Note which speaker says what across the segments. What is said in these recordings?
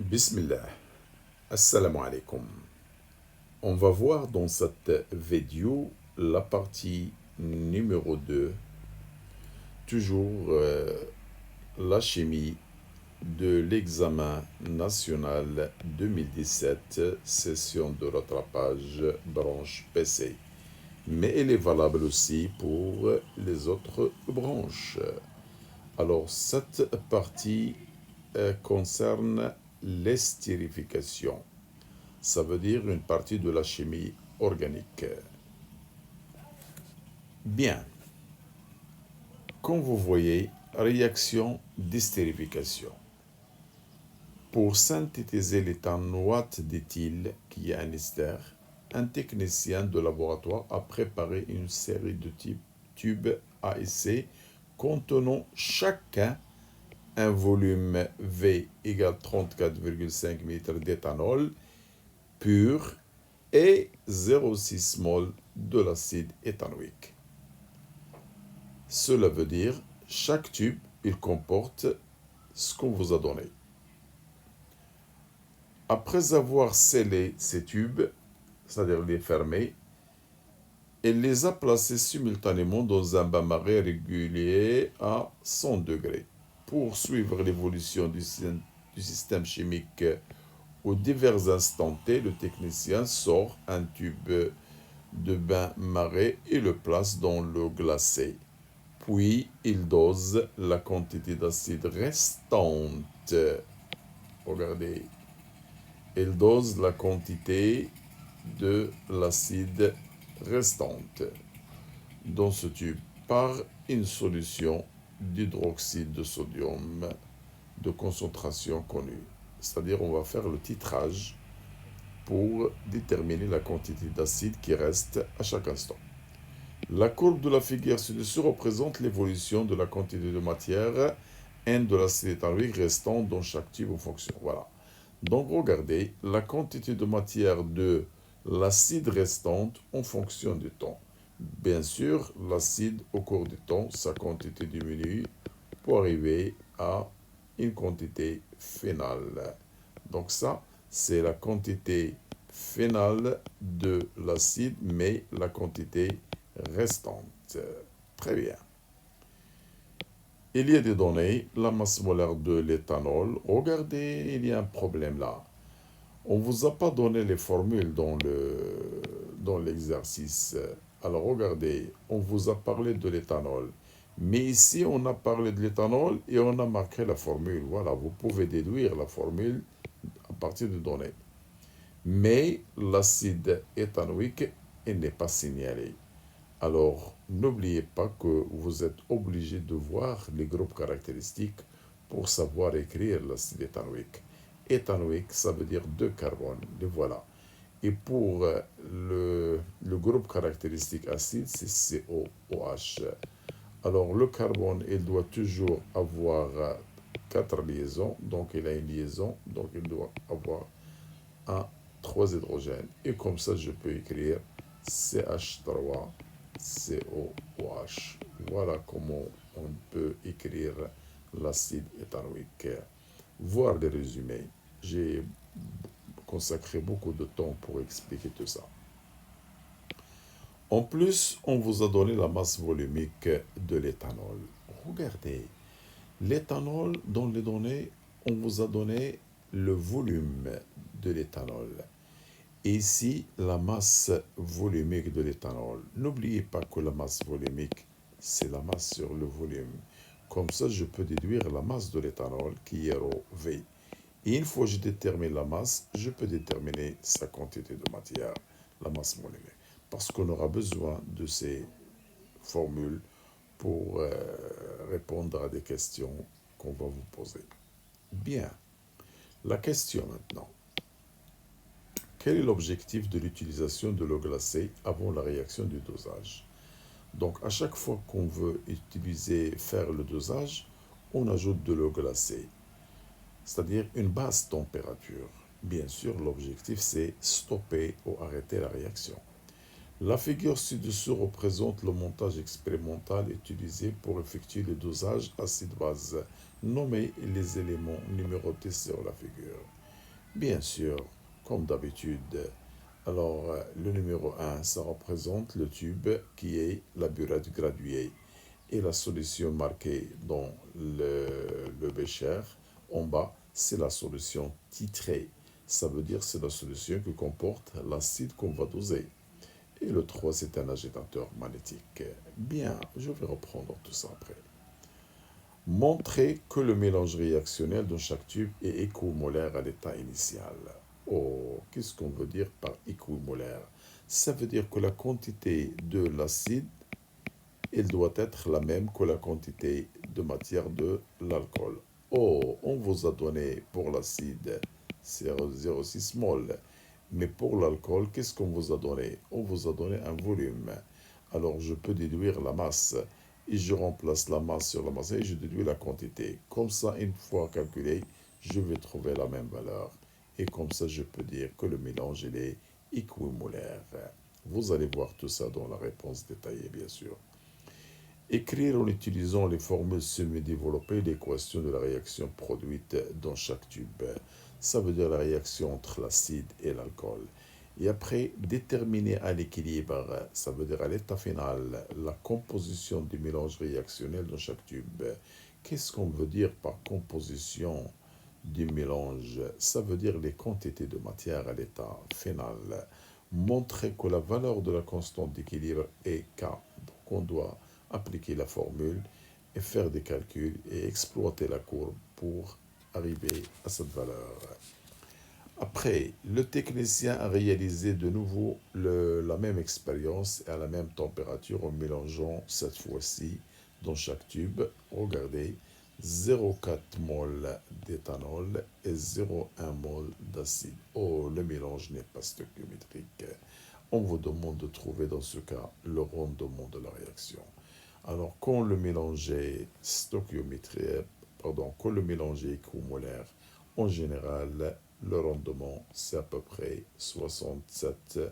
Speaker 1: Bismillah. Assalamu alaikum. On va voir dans cette vidéo la partie numéro 2, toujours la chimie de l'examen national 2017, session de rattrapage branche PC. Mais elle est valable aussi pour les autres branches. Alors, cette partie concerne l'estérification. Ça veut dire une partie de la chimie organique. Bien. Comme vous voyez, réaction d'estérification. Pour synthétiser l'éthanoate d'éthyle, qui est un ester, un technicien de laboratoire a préparé une série de tubes A et C contenant chacun un volume V égale 34,5 litres d'éthanol pur et 0,6 mol de l'acide éthanoïque. Cela veut dire chaque tube, il comporte ce qu'on vous a donné. Après avoir scellé ces tubes, c'est-à-dire les fermés, il les a placés simultanément dans un bain-marie régulier à 100 degrés. Pour suivre l'évolution du système chimique aux divers instants T, le technicien sort un tube de bain-marie et le place dans l'eau glacée. Puis, il dose la quantité d'acide restante. Regardez. Il dose la quantité de l'acide restante dans ce tube par une solution d'hydroxyde de sodium de concentration connue. C'est-à-dire on va faire le titrage pour déterminer la quantité d'acide qui reste à chaque instant. La courbe de la figure ci-dessus représente l'évolution de la quantité de matière N de l'acide éthanoïque restant dans chaque tube en fonction. Voilà. Donc regardez la quantité de matière de l'acide restante en fonction du temps. Bien sûr, l'acide au cours du temps, sa quantité diminue pour arriver à une quantité finale. Donc ça, c'est la quantité finale de l'acide, mais la quantité restante. Très bien. Il y a des données, la masse molaire de l'éthanol. Regardez, il y a un problème là. On ne vous a pas donné les formules dans l'exercice. Alors regardez, on vous a parlé de l'éthanol. Mais ici, on a parlé de l'éthanol et on a marqué la formule. Voilà, vous pouvez déduire la formule à partir de données. Mais l'acide éthanoïque, il n'est pas signalé. Alors, n'oubliez pas que vous êtes obligé de voir les groupes caractéristiques pour savoir écrire l'acide éthanoïque. Éthanoïque, ça veut dire deux carbones, les voilà. Et pour le groupe caractéristique acide, c'est COOH. Alors, le carbone, il doit toujours avoir 4 liaisons, donc il a une liaison, donc il doit avoir 3 hydrogènes. Et comme ça, je peux écrire CH3 COOH. Voilà comment on peut écrire l'acide éthanoïque. Voir les résumés. J'ai consacré beaucoup de temps pour expliquer tout ça. En plus, on vous a donné la masse volumique de l'éthanol. Regardez, l'éthanol, dans les données, on vous a donné le volume de l'éthanol. Et ici, la masse volumique de l'éthanol. N'oubliez pas que la masse volumique, c'est la masse sur le volume. Comme ça, je peux déduire la masse de l'éthanol qui est ρV. Et une fois que je détermine la masse, je peux déterminer sa quantité de matière, la masse volumique. Parce qu'on aura besoin de ces formules pour répondre à des questions qu'on va vous poser. Bien. La question maintenant. Quel est l'objectif de l'utilisation de l'eau glacée avant la réaction du dosage? Donc, à chaque fois qu'on veut faire le dosage, on ajoute de l'eau glacée, c'est-à-dire une basse température. Bien sûr, l'objectif, c'est stopper ou arrêter la réaction. La figure ci-dessous représente le montage expérimental utilisé pour effectuer le dosage acide-base. Nommez les éléments numérotés sur la figure. Bien sûr, comme d'habitude. Alors, le numéro un, ça représente le tube qui est la burette graduée. Et la solution marquée dans le bécher, en bas, c'est la solution titrée. Ça veut dire c'est la solution qui comporte l'acide qu'on va doser. Et le 3, c'est un agitateur magnétique. Bien, je vais reprendre tout ça après. Montrer que le mélange réactionnel de chaque tube est équimolaire à l'état initial. Oh, qu'est-ce qu'on veut dire par équimolaire? Ça veut dire que la quantité de l'acide, elle doit être la même que la quantité de matière de l'alcool. Oh, on vous a donné pour l'acide 0,06 mol. Mais pour l'alcool, qu'est-ce qu'on vous a donné? On vous a donné un volume. Alors je peux déduire la masse. Et je remplace la masse sur la masse et je déduis la quantité. Comme ça, une fois calculé, je vais trouver la même valeur. Et comme ça, je peux dire que le mélange il est équimolaire. Vous allez voir tout ça dans la réponse détaillée, bien sûr. Écrire en utilisant les formules semi-développées l'équation de la réaction produite dans chaque tube. Ça veut dire la réaction entre l'acide et l'alcool. Et après, déterminer à l'équilibre, ça veut dire à l'état final, la composition du mélange réactionnel dans chaque tube. Qu'est-ce qu'on veut dire par composition du mélange? Ça veut dire les quantités de matière à l'état final. Montrer que la valeur de la constante d'équilibre est K. Donc on doit appliquer la formule et faire des calculs et exploiter la courbe pour arriver à cette valeur. Après, le technicien a réalisé de nouveau la même expérience à la même température en mélangeant cette fois-ci dans chaque tube, regardez, 0,4 mol d'éthanol et 0,1 mol d'acide. Oh, le mélange n'est pas stoichiométrique. On vous demande de trouver dans ce cas le rendement de la réaction. Alors, quand le mélange est stoichiométrique, quand le mélange est équimolaire, en général, le rendement, c'est à peu près 67%.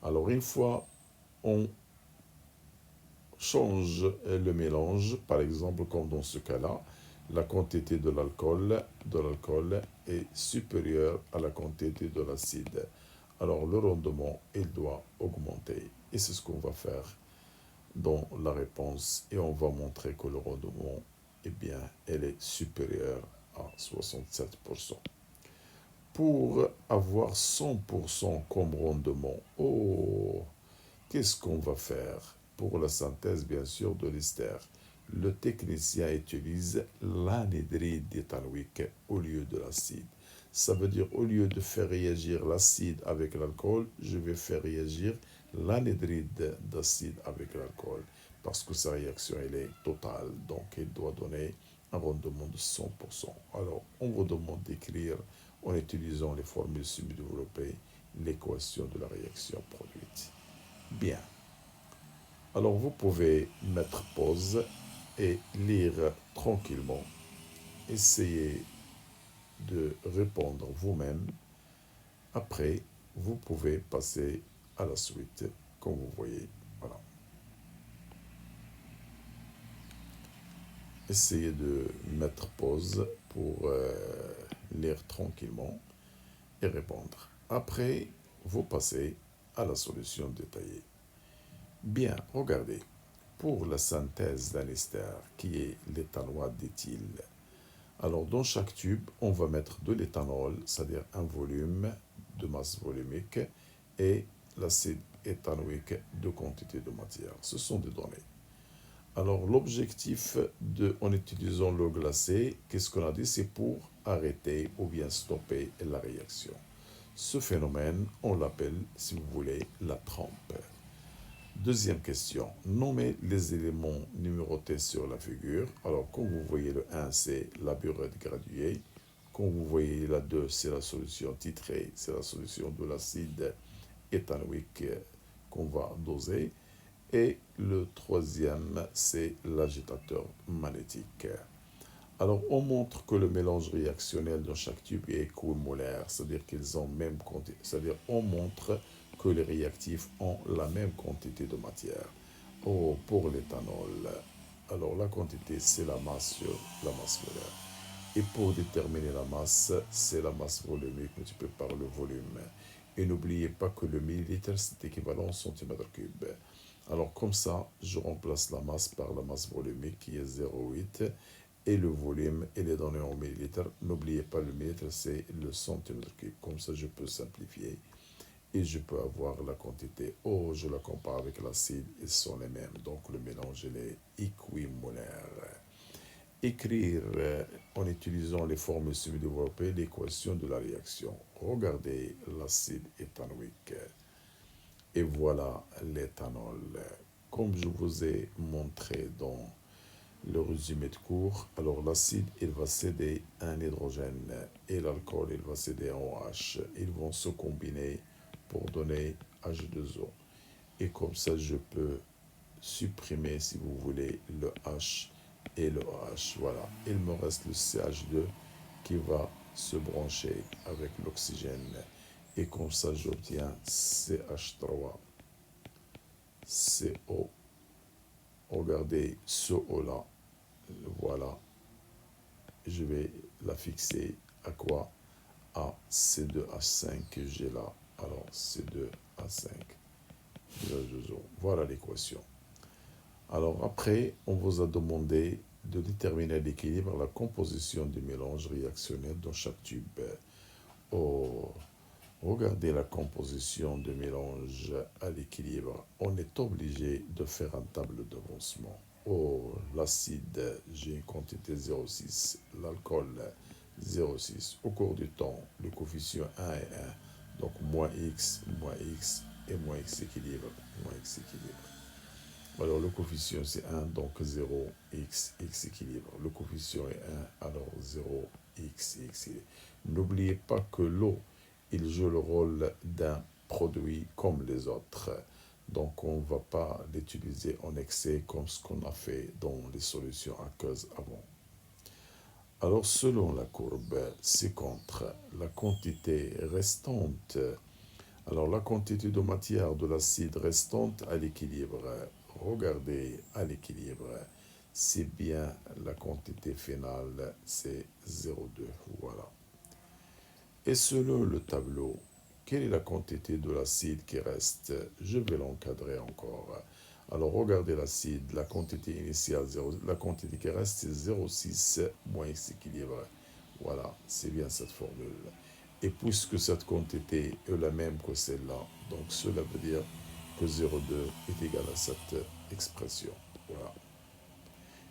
Speaker 1: Alors, une fois on change le mélange, par exemple, comme dans ce cas-là, la quantité de l'alcool est supérieure à la quantité de l'acide. Alors, le rendement, il doit augmenter. Et c'est ce qu'on va faire dans la réponse. Et on va montrer que le rendement, eh bien, elle est supérieure à 67%. Pour avoir 100% comme rendement, oh, qu'est-ce qu'on va faire? Pour la synthèse, bien sûr, de l'ester, le technicien utilise l'anhydride d'éthanoïque au lieu de l'acide. Ça veut dire, au lieu de faire réagir l'acide avec l'alcool, je vais faire réagir l'anhydride d'acide avec l'alcool. Parce que sa réaction, elle est totale. Donc, elle doit donner un rendement de 100%. Alors, on vous demande d'écrire, en utilisant les formules semi-développées, l'équation de la réaction produite. Bien. Alors, vous pouvez mettre pause et lire tranquillement. Essayez de répondre vous-même. Après, vous pouvez passer à la suite, comme vous voyez. Voilà. Essayez de mettre pause pour lire tranquillement et répondre. Après, vous passez à la solution détaillée. Bien, regardez. Pour la synthèse d'un ester, qui est l'éthanoate d'éthyle, alors dans chaque tube, on va mettre de l'éthanol, c'est-à-dire un volume de masse volumique, et l'acide éthanoïque de quantité de matière. Ce sont des données. Alors l'objectif en utilisant l'eau glacée, qu'est-ce qu'on a dit? C'est pour arrêter ou bien stopper la réaction. Ce phénomène, on l'appelle, si vous voulez, la trempe. Deuxième question, nommez les éléments numérotés sur la figure. Alors, comme vous voyez, le 1, c'est la burette graduée. Comme vous voyez, la 2, c'est la solution titrée, c'est la solution de l'acide éthanoïque qu'on va doser. Et le troisième, c'est l'agitateur magnétique. Alors, on montre que le mélange réactionnel dans chaque tube est équimolaire, c'est-à-dire qu'ils ont même quantité, c'est-à-dire on montre que les réactifs ont la même quantité de matière. Oh, pour l'éthanol, alors la quantité, c'est la masse sur la masse molaire. Et pour déterminer la masse, c'est la masse volumique multipliée par le volume. Et n'oubliez pas que le millilitre, c'est équivalent au centimètre cube. Alors comme ça, je remplace la masse par la masse volumique qui est 0,8 et le volume et les données en millilitres. N'oubliez pas le millilitre, c'est le centimètre cube. Comme ça, je peux simplifier et je peux avoir la quantité. Oh, je la compare avec l'acide, ils sont les mêmes. Donc le mélange, il est équimolaire. Écrire en utilisant les formules semi-développées l'équation de la réaction. Regardez l'acide éthanoïque. Et voilà l'éthanol. Comme je vous ai montré dans le résumé de cours, alors l'acide, il va céder un hydrogène et l'alcool, il va céder un OH. Ils vont se combiner pour donner H2O. Et comme ça, je peux supprimer, si vous voulez, le H et le OH. Voilà. Il me reste le CH2 qui va se brancher avec l'oxygène. Et comme ça, j'obtiens CH3, CO. Regardez ce O-là. Voilà. Je vais la fixer à quoi? À C2H5 que j'ai là. Alors, C2H5. Voilà l'équation. Alors après, on vous a demandé de déterminer l'équilibre, la composition du mélange réactionnel dans chaque tube. Oh, regardez la composition du mélange à l'équilibre. On est obligé de faire un tableau d'avancement. Oh, l'acide, j'ai une quantité 0,6. L'alcool, 0,6. Au cours du temps, le coefficient 1 et 1. Donc, moins x et moins x équilibre. Moins x équilibre. Alors, le coefficient, c'est 1, donc 0, x équilibre. Le coefficient est 1, alors 0, x équilibre. N'oubliez pas que l'eau, il joue le rôle d'un produit comme les autres. Donc, on ne va pas l'utiliser en excès comme ce qu'on a fait dans les solutions aqueuses avant. Alors, selon la courbe, c'est contre la quantité restante. Alors, la quantité de matière de l'acide restante à l'équilibre. Regardez à l'équilibre. C'est bien la quantité finale, c'est 0,2. Voilà. Et selon le tableau, quelle est la quantité de l'acide qui reste? Je vais l'encadrer encore. Alors, regardez l'acide, la quantité initiale, 0, la quantité qui reste, c'est 0,6 moins x équilibre. Voilà, c'est bien cette formule. Et puisque cette quantité est la même que celle-là, donc cela veut dire que 0,2 est égal à cette expression. Voilà.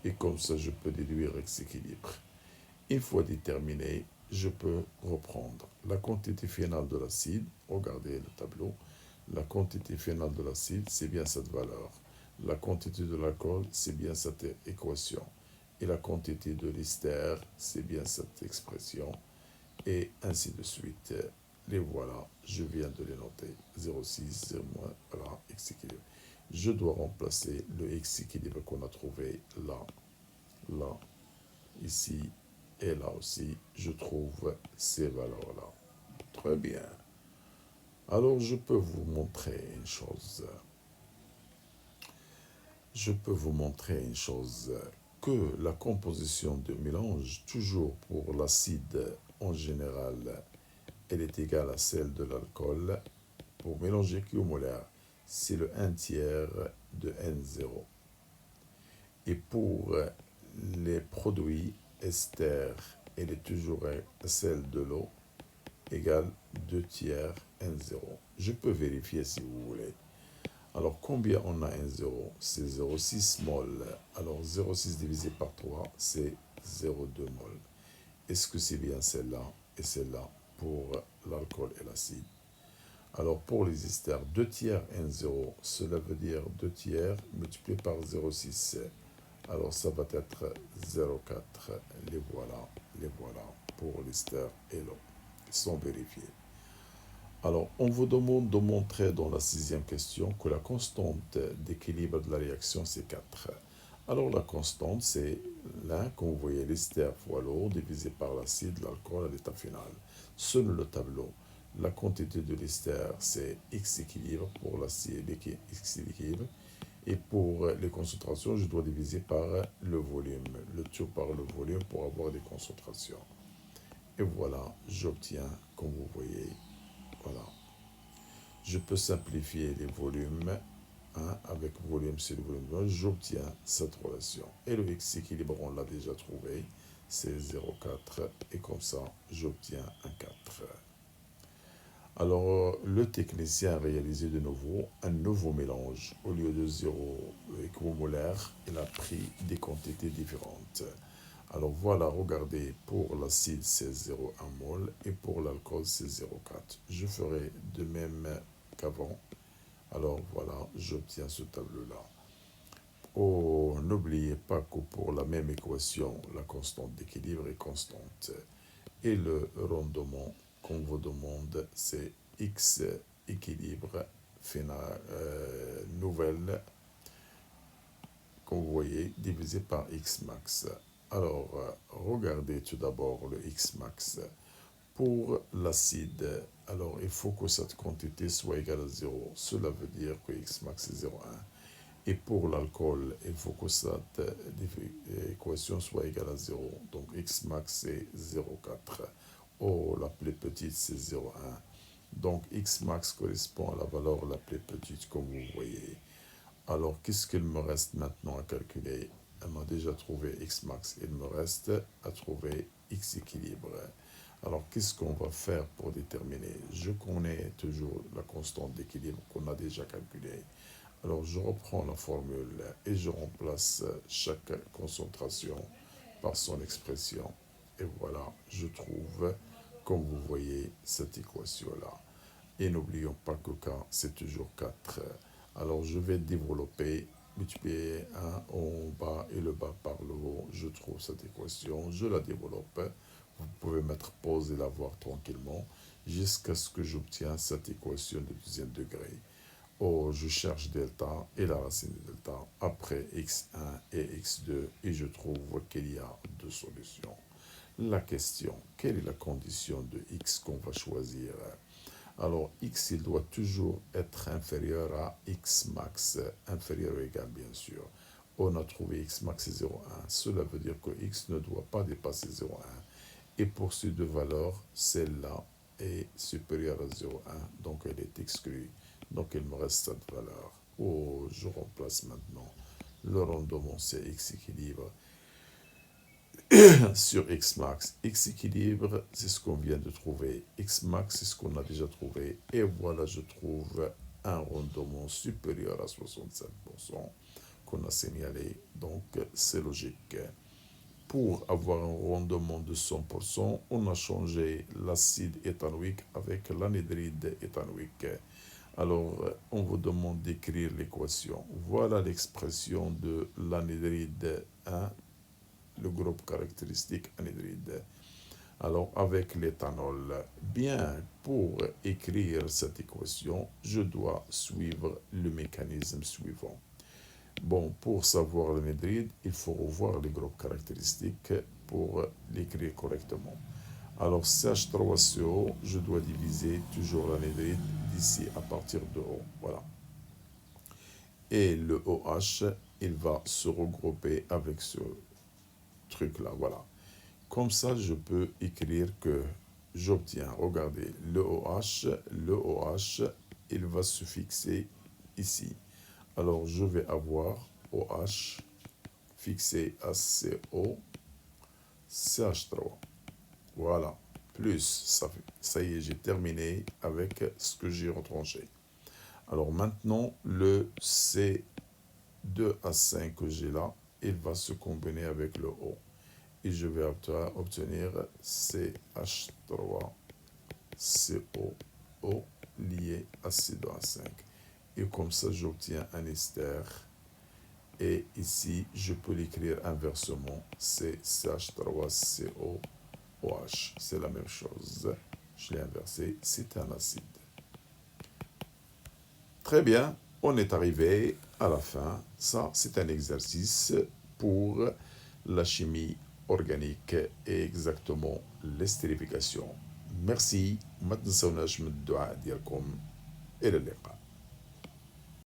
Speaker 1: Et comme ça, je peux déduire x équilibre. Une fois déterminé, je peux reprendre la quantité finale de l'acide. Regardez le tableau. La quantité finale de l'acide, c'est bien cette valeur. La quantité de l'alcool, c'est bien cette équation. Et la quantité de l'ester, c'est bien cette expression. Et ainsi de suite. Les voilà, je viens de les noter. 0,6, 0, voilà, x équilibre. Je dois remplacer le x équilibre qu'on a trouvé là, là, ici, et là aussi, je trouve ces valeurs-là. Très bien. Alors, je peux vous montrer une chose. Je peux vous montrer une chose, que la composition de mélange, toujours pour l'acide en général, elle est égale à celle de l'alcool. Pour mélanger molaire, c'est le 1 tiers de N0. Et pour les produits ester, elle est toujours celle de l'eau, égale 2 tiers N0. Je peux vérifier si vous voulez. Alors, combien on a N0? C'est 0,6 mol. Alors, 0,6 divisé par 3, c'est 0,2 mol. Est-ce que c'est bien celle-là et celle-là pour l'alcool et l'acide? Alors, pour les esters, 2 tiers N0, cela veut dire 2 tiers multiplié par 0,6. Alors, ça va être 0,4. Les voilà pour l'ester et l'eau. Ils sont vérifiés. Alors, on vous demande de montrer dans la 6e question que la constante d'équilibre de la réaction, c'est 4. Alors, la constante, c'est là, comme vous voyez, l'ester fois l'eau divisé par l'acide, l'alcool à l'état final. Selon le tableau, la quantité de l'ester, c'est x équilibre pour l'acide, x équilibre. Et pour les concentrations, je dois diviser par le volume, le tout par le volume pour avoir des concentrations. Et voilà, j'obtiens, comme vous voyez, voilà. Je peux simplifier les volumes, hein, avec volume sur le volume, j'obtiens cette relation. Et le x équilibre, on l'a déjà trouvé, c'est 0,4. Et comme ça, j'obtiens un 4. Alors, le technicien a réalisé de nouveau un nouveau mélange. Au lieu de 0 équimolaire, il a pris des quantités différentes. Alors voilà, regardez, pour l'acide c'est 0,1 mol et pour l'alcool c'est 0,4. Je ferai de même qu'avant. Alors voilà, j'obtiens ce tableau-là. Oh, n'oubliez pas que pour la même équation, la constante d'équilibre est constante. Et le rendement qu'on vous demande, c'est x équilibre final, nouvelle, comme vous voyez, divisé par x max. Alors, regardez tout d'abord le x max. Pour l'acide, alors il faut que cette quantité soit égale à 0. Cela veut dire que x max est 0,1. Et pour l'alcool, il faut que cette équation soit égale à 0. Donc x max c'est 0,4. Oh, la plus petite c'est 0,1. Donc x max correspond à la valeur la plus petite, comme vous voyez. Alors, qu'est-ce qu'il me reste maintenant à calculer? Elle m'a déjà trouvé x max. Il me reste à trouver x équilibre. Alors, qu'est-ce qu'on va faire pour déterminer? Je connais toujours la constante d'équilibre qu'on a déjà calculée. Alors, je reprends la formule et je remplace chaque concentration par son expression. Et voilà, je trouve, comme vous voyez, cette équation-là. Et n'oublions pas que K, c'est toujours 4. Alors, je vais développer, multiplier 1 en bas et le bas par le haut. Je trouve cette équation, je la développe. Vous pouvez mettre pause et la voir tranquillement jusqu'à ce que j'obtienne cette équation de deuxième degré. Oh, je cherche delta et la racine de delta après x1 et x2 et je trouve qu'il y a deux solutions. La question, quelle est la condition de x qu'on va choisir? Alors, x, il doit toujours être inférieur à x max, inférieur ou égal, bien sûr. On a trouvé x max est 0,1. Cela veut dire que x ne doit pas dépasser 0,1. Et pour ces deux valeurs, celle-là est supérieure à 0,1, donc elle est exclue. Donc, il me reste cette valeur. Oh, je remplace maintenant. Le rendement, c'est x équilibre sur x max. X équilibre, c'est ce qu'on vient de trouver. X max, c'est ce qu'on a déjà trouvé. Et voilà, je trouve un rendement supérieur à 67% qu'on a signalé. Donc, c'est logique. Pour avoir un rendement de 100%, on a changé l'acide éthanoïque avec l'anhydride éthanoïque. Alors, on vous demande d'écrire l'équation. Voilà l'expression de l'anhydride 1, le groupe caractéristique anhydride. Alors, avec l'éthanol, bien, pour écrire cette équation, je dois suivre le mécanisme suivant. Bon, pour savoir l'anhydride, il faut revoir les groupes caractéristiques pour l'écrire correctement. Alors, CH3CO, je dois diviser toujours l'anhydride d'ici à partir de O. Voilà. Et le OH, il va se regrouper avec ce truc-là. Voilà. Comme ça, je peux écrire que j'obtiens, regardez, le OH, il va se fixer ici. Alors, je vais avoir OH fixé à CO, CH3. Voilà. Plus, ça y est, j'ai terminé avec ce que j'ai retranché. Alors maintenant, le C2H5 que j'ai là, il va se combiner avec le O. Et je vais obtenir CH3CO lié à C2H5. Et comme ça, j'obtiens un ester. Et ici, je peux l'écrire inversement. C'est CH3COOH. C'est la même chose. Je l'ai inversé. C'est un acide. Très bien. On est arrivé à la fin. Ça, c'est un exercice pour la chimie organique et exactement l'esterification. Merci. ما تنسوناش من الدعاء ديالكم. إلى اللقاء.